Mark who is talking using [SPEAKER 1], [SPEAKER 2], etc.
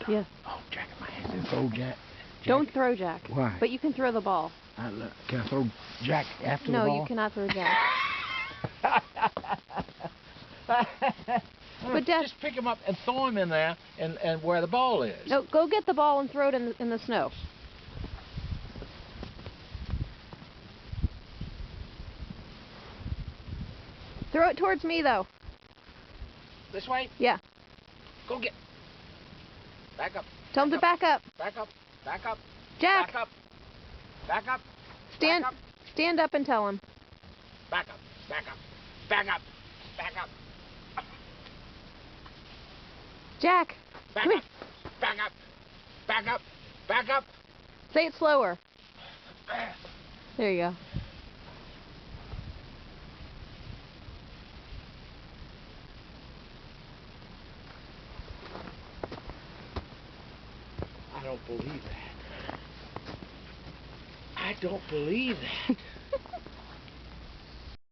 [SPEAKER 1] Yeah.
[SPEAKER 2] Oh, Jack in my hand. Throw Jack.
[SPEAKER 1] Don't throw Jack.
[SPEAKER 2] Why?
[SPEAKER 1] But you can throw the ball.
[SPEAKER 2] Can I throw Jack after the
[SPEAKER 1] No,
[SPEAKER 2] ball?
[SPEAKER 1] you cannot throw Jack. But Dad,
[SPEAKER 2] just pick him up and throw him in there and where the ball is.
[SPEAKER 1] No, go get the ball and throw it in the snow. Throw it towards me, though.
[SPEAKER 2] This way?
[SPEAKER 1] Yeah.
[SPEAKER 2] Go get. Back up.
[SPEAKER 1] Tell him to back up.
[SPEAKER 2] Back up. Back up.
[SPEAKER 1] Jack.
[SPEAKER 2] Back up. Back up.
[SPEAKER 1] Stand.
[SPEAKER 2] Back up.
[SPEAKER 1] Stand up and tell him.
[SPEAKER 2] Back up. Back up. Back up. Back up.
[SPEAKER 1] Jack.
[SPEAKER 2] Back
[SPEAKER 1] Come
[SPEAKER 2] up. Back up. Back up. Back up.
[SPEAKER 1] Say it slower. There you go.
[SPEAKER 2] I don't believe that. I don't believe that.